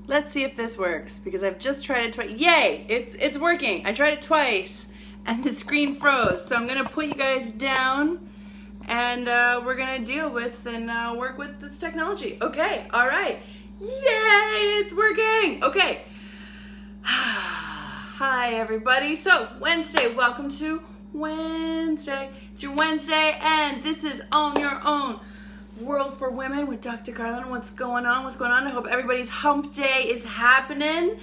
Let's see if this works, because I've just tried it twice. Yay! It's working. I tried it twice, and the screen froze. So I'm gonna put you guys down, and we're gonna deal with and work with this technology. Okay, all right. Yay! It's working. Okay. Hi, everybody. So Wednesday, welcome to Wednesday. It's your Wednesday, and this is Own Your Own World for Women with Dr. Carlen. What's going on? What's going on? I hope everybody's hump day is happening.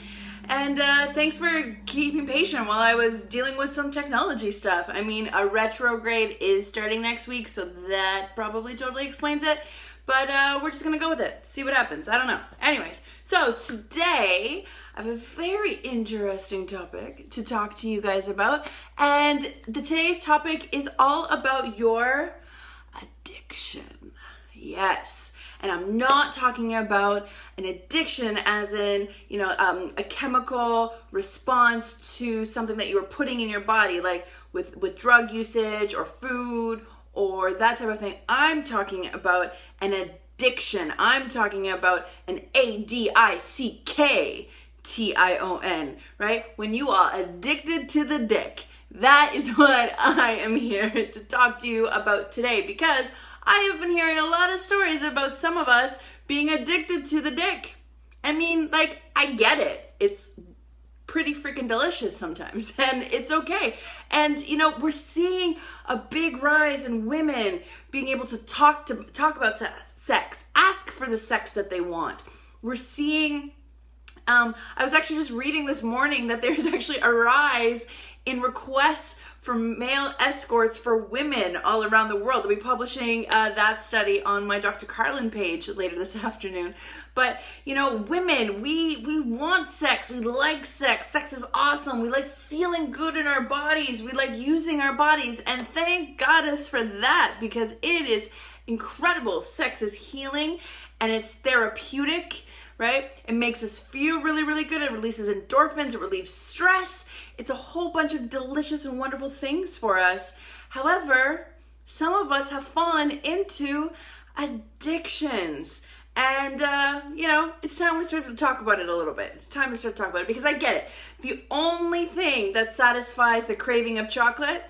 And thanks for keeping patient while I was dealing with some technology stuff. I mean, a retrograde is starting next week, so that probably totally explains it. But we're just going to go with it. See what happens. I don't know. Anyways, so today I have a very interesting topic to talk to you guys about. And today's topic is all about your addiction. Yes. And I'm not talking about an addiction as in, a chemical response to something that you are putting in your body, like with drug usage or food or that type of thing. I'm talking about an addiction. I'm talking about an A-dick-tion, right? When you are addicted to the dick. That is what I am here to talk to you about today, because I have been hearing a lot of stories about some of us being addicted to the dick. I mean, I get it. It's pretty freaking delicious sometimes, and it's okay. And, we're seeing a big rise in women being able to talk about sex, ask for the sex that they want. We're seeing, I was actually just reading this morning that there's actually a rise in requests for male escorts for women all around the world. I'll be publishing that study on my Dr. Carlen page later this afternoon. But, women, we want sex. We like sex. Sex is awesome. We like feeling good in our bodies. We like using our bodies. And thank Goddess for that, because it is incredible. Sex is healing and it's therapeutic, right? It makes us feel really, really good. It releases endorphins. It relieves stress. It's a whole bunch of delicious and wonderful things for us. However, some of us have fallen into addictions. And, it's time we start to talk about it a little bit. It's time to start to talk about it, because I get it. The only thing that satisfies the craving of chocolate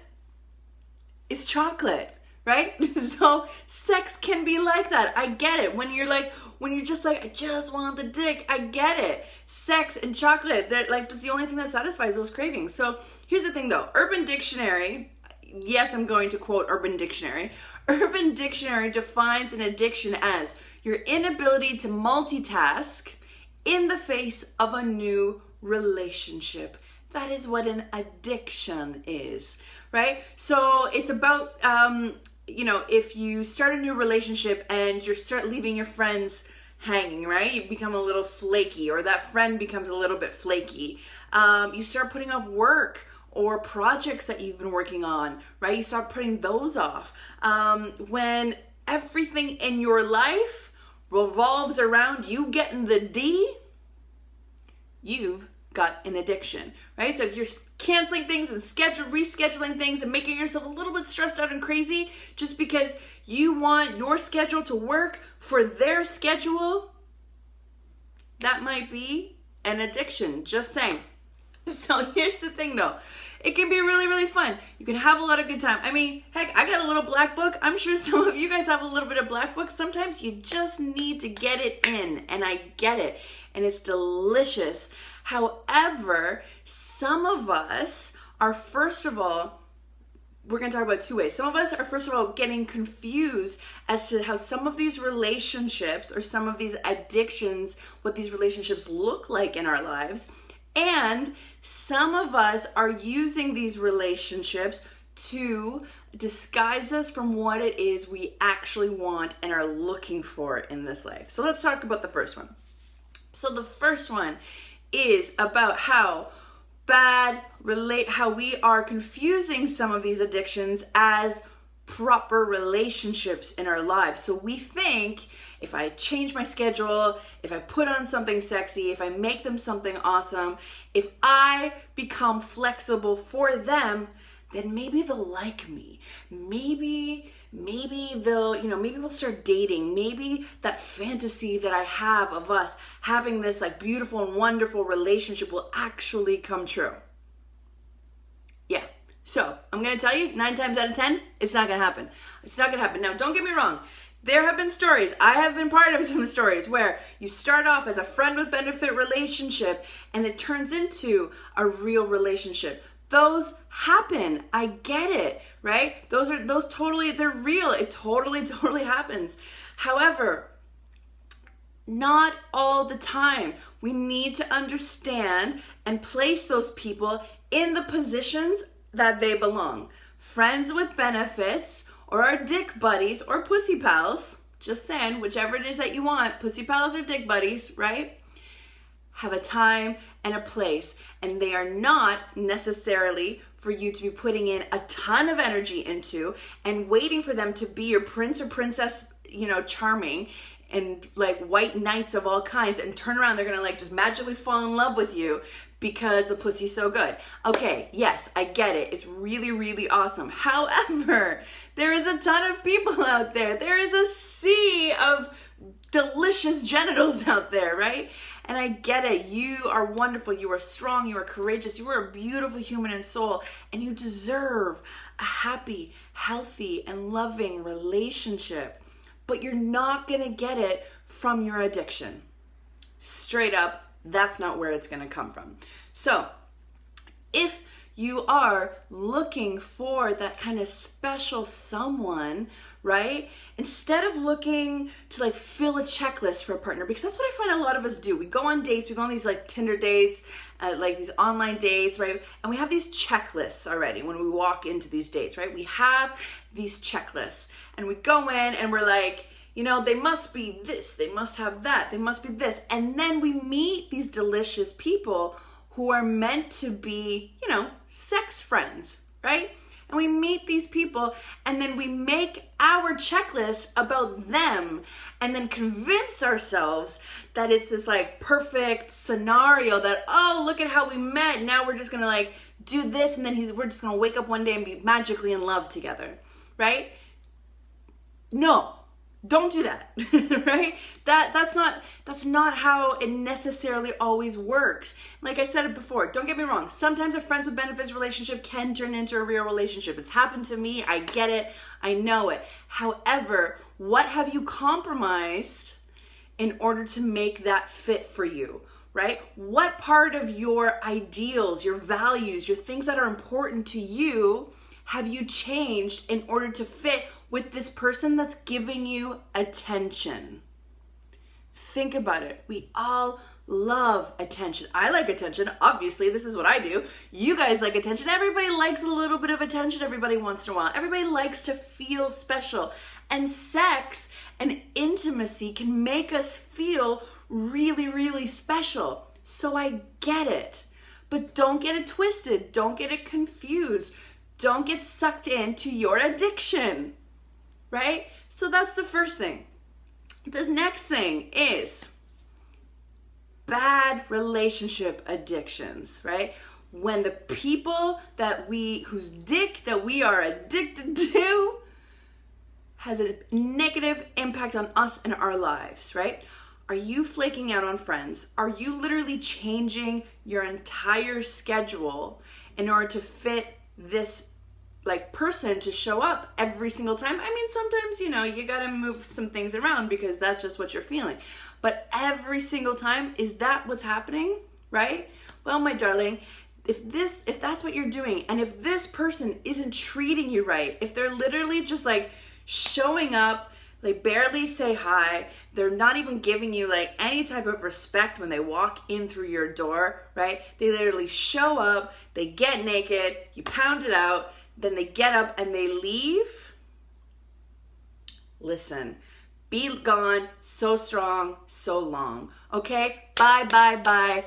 is chocolate, right? So sex can be like that. I get it. When you're just like, I just want the dick, I get it. Sex and chocolate, that's the only thing that satisfies those cravings. So here's the thing though, Urban Dictionary, yes, I'm going to quote Urban Dictionary. Urban Dictionary defines an addiction as your inability to multitask in the face of a new relationship. That is what an addiction is, right? So it's about, if you start a new relationship and you start leaving your friends hanging, right? You become a little flaky, or that friend becomes a little bit flaky. You start putting off work or projects that you've been working on, right? You start putting those off. When everything in your life revolves around you getting the D, you've got an addiction, right? So if you're canceling things and rescheduling things and making yourself a little bit stressed out and crazy just because you want your schedule to work for their schedule, that might be an addiction, just saying. So here's the thing though. It can be really, really fun. You can have a lot of good time. I mean, heck, I got a little black book. I'm sure some of you guys have a little bit of black book. Sometimes you just need to get it in, and I get it. And it's delicious. However, some of us are, first of all, we're going to talk about two ways. Some of us are, first of all, getting confused as to how some of these relationships or some of these addictions, what these relationships look like in our lives. And some of us are using these relationships to disguise us from what it is we actually want and are looking for in this life. So let's talk about the first one. So the first one is about how we are confusing some of these addictions as proper relationships in our lives. So we think if I change my schedule, if I put on something sexy, if I make them something awesome, if I become flexible for them, then maybe they'll like me. Maybe they'll, maybe we'll start dating. Maybe that fantasy that I have of us having this like beautiful and wonderful relationship will actually come true. Yeah. So I'm going to tell you 9 times out of 10, it's not going to happen. It's not going to happen. Now, don't get me wrong. There have been stories, I have been part of some stories where you start off as a friend with benefit relationship and it turns into a real relationship. Those happen. I get it, right? Those totally, they're real. It totally happens. However, not all the time. We need to understand and place those people in the positions that they belong. Friends with benefits, or our dick buddies, or pussy pals, just saying, whichever it is that you want, pussy pals or dick buddies, right? Have a time and a place, and they are not necessarily for you to be putting in a ton of energy into and waiting for them to be your prince or princess, charming, and like white knights of all kinds, and turn around, they're gonna like just magically fall in love with you because the pussy's so good. Okay, yes, I get it. It's really awesome. However, there is a ton of people out there. There is a sea of delicious genitals out there, right? And I get it. You are wonderful. You are strong. You are courageous. You are a beautiful human and soul, and you deserve a happy, healthy, and loving relationship. But you're not going to get it from your addiction. Straight up, that's not where it's going to come from. So, if you are looking for that kind of special someone, right? Instead of looking to like fill a checklist for a partner, because that's what I find a lot of us do. We go on dates, we go on these like Tinder dates, like these online dates, right? And we have these checklists already when we walk into these dates, right? We have these checklists and we go in and we're like, they must be this, they must have that, they must be this. And then we meet these delicious people who are meant to be, sex friends, right? And we meet these people and then we make our checklist about them and then convince ourselves that it's this like perfect scenario that, oh, look at how we met. Now we're just gonna like do this and then we're just gonna wake up one day and be magically in love together, right? No. Don't do that, right? That's not how it necessarily always works. Like I said it before, don't get me wrong. Sometimes a friends with benefits relationship can turn into a real relationship. It's happened to me. I get it. I know it. However, what have you compromised in order to make that fit for you, right? What part of your ideals, your values, your things that are important to you have you changed in order to fit with this person that's giving you attention? Think about it. We all love attention. I like attention. Obviously, this is what I do. You guys like attention. Everybody likes a little bit of attention every once in a while. Everybody likes to feel special. And sex and intimacy can make us feel really special. So I get it. But don't get it twisted. Don't get it confused. Don't get sucked into your addiction. Right? So that's the first thing. The next thing is bad relationship addictions, right? When the people whose dick that we are addicted to has a negative impact on us and our lives, right? Are you flaking out on friends? Are you literally changing your entire schedule in order to fit this person to show up every single time? I mean, sometimes, you gotta move some things around because that's just what you're feeling. But every single time, is that what's happening, right? Well, my darling, if that's what you're doing, and if this person isn't treating you right, if they're literally just showing up, they barely say hi, they're not even giving you any type of respect when they walk in through your door, right? They literally show up, they get naked, you pound it out, then they get up and they leave. Listen, be gone so strong, so long. Okay? Bye.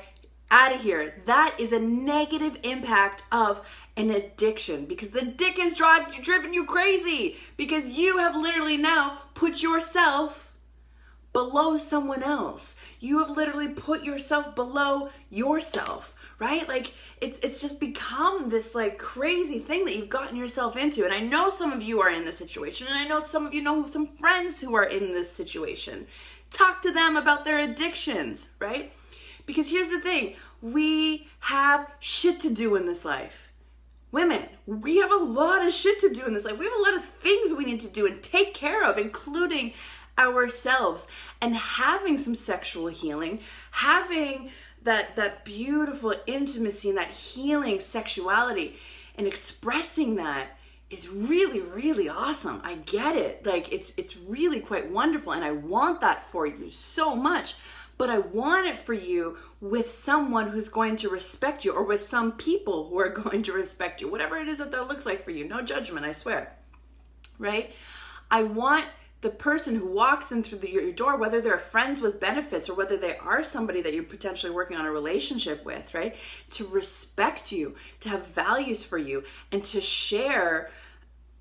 Out of here. That is a negative impact of an addiction because the dick has driven you crazy because you have literally now put yourself below someone else. You have literally put yourself below yourself, right? Like it's just become this like crazy thing that you've gotten yourself into. And I know some of you are in this situation, and I know some of you know some friends who are in this situation. Talk to them about their addictions, right? Because here's the thing, we have shit to do in this life. Women, we have a lot of shit to do in this life. We have a lot of things we need to do and take care of, including ourselves. And having some sexual healing, having that beautiful intimacy and that healing sexuality and expressing that is really, really awesome. I get it. Like it's really quite wonderful, and I want that for you so much. But I want it for you with someone who's going to respect you, or with some people who are going to respect you, whatever it is that looks like for you. No judgment, I swear. Right? I want the person who walks in through your door, whether they're friends with benefits or whether they are somebody that you're potentially working on a relationship with, right? To respect you, to have values for you, and to share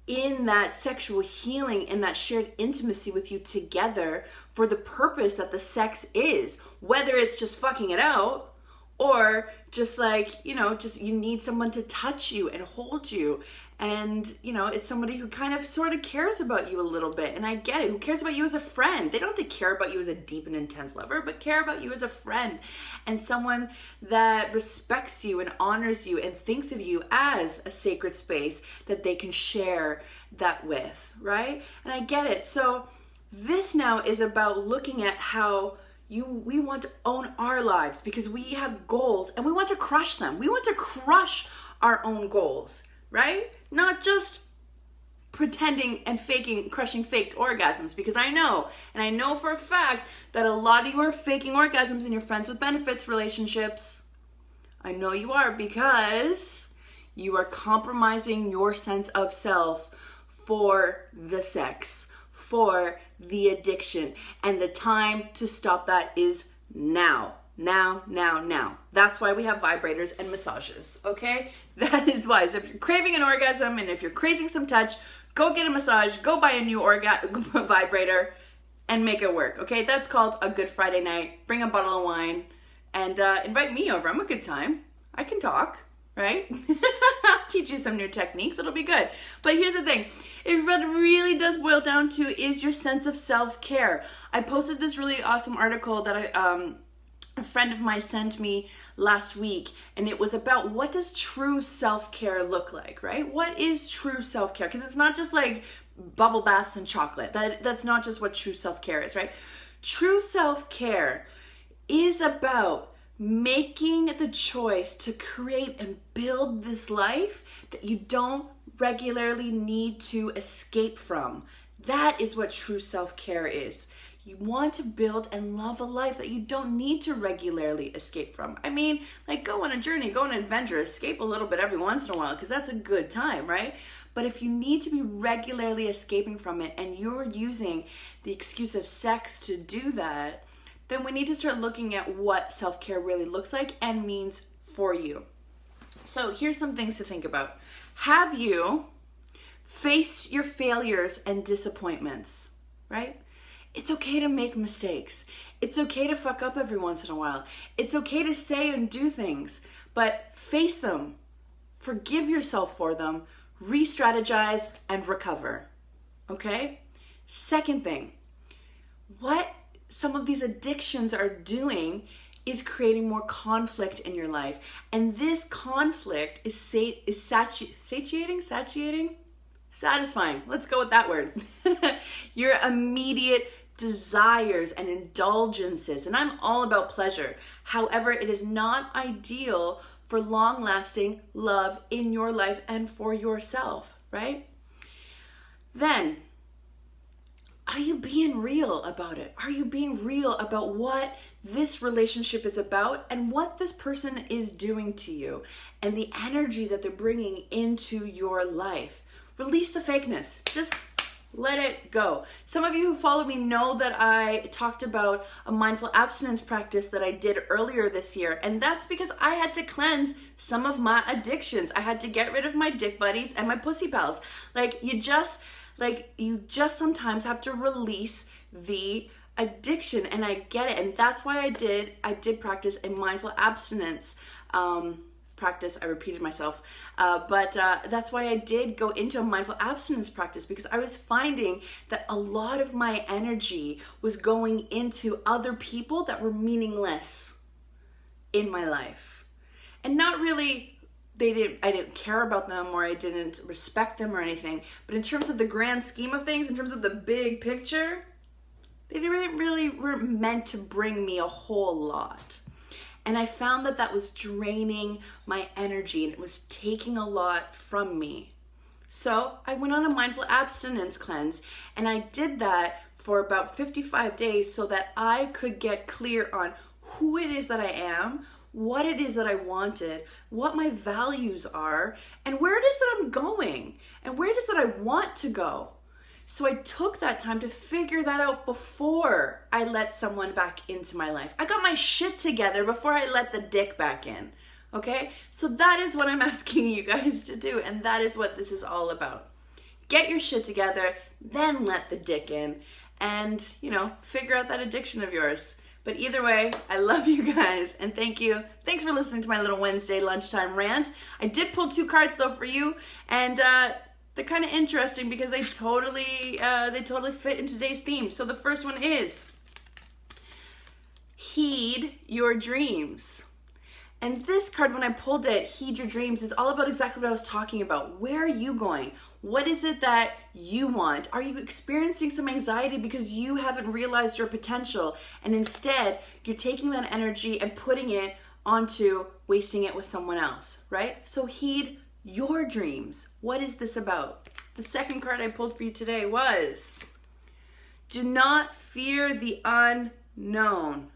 in that sexual healing, in that shared intimacy with you together for the purpose that the sex is, whether it's just fucking it out or just like, just you need someone to touch you and hold you. And, it's somebody who kind of sort of cares about you a little bit. And I get it. Who cares about you as a friend? They don't have to care about you as a deep and intense lover, but care about you as a friend and someone that respects you and honors you and thinks of you as a sacred space that they can share that with, right? And I get it. So this now is about looking at how we want to own our lives, because we have goals and we want to crush them. We want to crush our own goals, right? Not just pretending and crushing faked orgasms, because I know for a fact that a lot of you are faking orgasms in your friends with benefits relationships. I know you are, because you are compromising your sense of self for the sex, for the addiction, and the time to stop that is now. Now. That's why we have vibrators and massages, okay? That is why. So if you're craving an orgasm and if you're craving some touch, go get a massage, go buy a new vibrator and make it work, okay? That's called a good Friday night. Bring a bottle of wine and invite me over. I'm a good time. I can talk, right? I'll teach you some new techniques. It'll be good. But here's the thing. What it really does boil down to is your sense of self-care. I posted this really awesome article that a friend of mine sent me last week, and it was about what does true self-care look like, right? What is true self-care? Because it's not just like bubble baths and chocolate. That's not just what true self-care is, right? True self-care is about making the choice to create and build this life that you don't regularly need to escape from. That is what true self-care is. You want to build and love a life that you don't need to regularly escape from. I mean, like go on a journey, go on an adventure, escape a little bit every once in a while, because that's a good time, right? But if you need to be regularly escaping from it and you're using the excuse of sex to do that, then we need to start looking at what self-care really looks like and means for you. So here's some things to think about. Have you faced your failures and disappointments, right? It's okay to make mistakes. It's okay to fuck up every once in a while. It's okay to say and do things, but face them. Forgive yourself for them. Re-strategize and recover. Okay? Second thing, what some of these addictions are doing is creating more conflict in your life. And this conflict is satisfying. Let's go with that word. Your immediate desires and indulgences. And I'm all about pleasure. However, it is not ideal for long-lasting love in your life and for yourself, right? Then, are you being real about it? Are you being real about what this relationship is about and what this person is doing to you and the energy that they're bringing into your life? Release the fakeness. Just let it go. Some of you who follow me know that I talked about a mindful abstinence practice that I did earlier this year, and that's because I had to cleanse some of my addictions. I had to get rid of my dick buddies and my pussy pals. You just sometimes have to release the addiction, and I get it. And that's why I did practice a mindful abstinence practice. I repeated myself, but that's why I did go into a mindful abstinence practice, because I was finding that a lot of my energy was going into other people that were meaningless in my life, and not really, I didn't care about them, or I didn't respect them or anything, but in terms of the grand scheme of things, in terms of the big picture, they didn't really were meant to bring me a whole lot. And I found that that was draining my energy, and it was taking a lot from me. So I went on a mindful abstinence cleanse, and I did that for about 55 days so that I could get clear on who it is that I am, what it is that I wanted, what my values are, and where it is that I'm going, and where it is that I want to go. So I took that time to figure that out before I let someone back into my life. I got my shit together before I let the dick back in, okay? So that is what I'm asking you guys to do, and that is what this is all about. Get your shit together, then let the dick in, and, you know, figure out that addiction of yours. But either way, I love you guys, and thank you. Thanks for listening to my little Wednesday lunchtime rant. I did pull 2 cards though for you, and they're kind of interesting because they totally fit in today's theme. So the first one is heed your dreams. And this card, when I pulled it, heed your dreams, is all about exactly what I was talking about. Where are you going? What is it that you want? Are you experiencing some anxiety because you haven't realized your potential, and instead you're taking that energy and putting it onto wasting it with someone else, right? So heed your dreams. What is this about? The second card I pulled for you today was do not fear the unknown.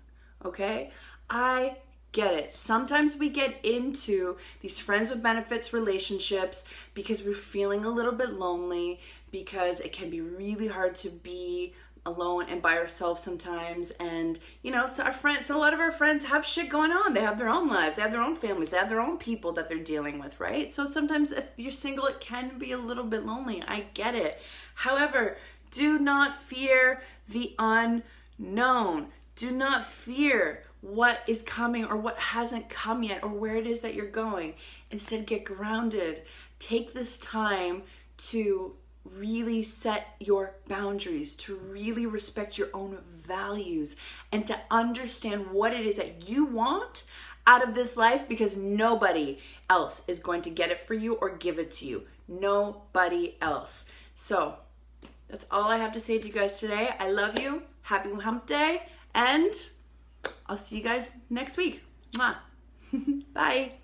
Okay? I get it. Sometimes we get into these friends with benefits relationships because we're feeling a little bit lonely, because it can be really hard to be alone and by ourselves sometimes. And you know, so a lot of our friends have shit going on. They have their own lives, they have their own families, they have their own people that they're dealing with, right? So sometimes if you're single, it can be a little bit lonely. I get it. However, do not fear the unknown. Do not fear what is coming or what hasn't come yet, or where it is that you're going. Instead, get grounded. Take this time to really set your boundaries, to really respect your own values, and to understand what it is that you want out of this life, because nobody else is going to get it for you or give it to you. Nobody else. So that's all I have to say to you guys today. I love you. Happy hump day, and I'll see you guys next week. Mwah. Bye.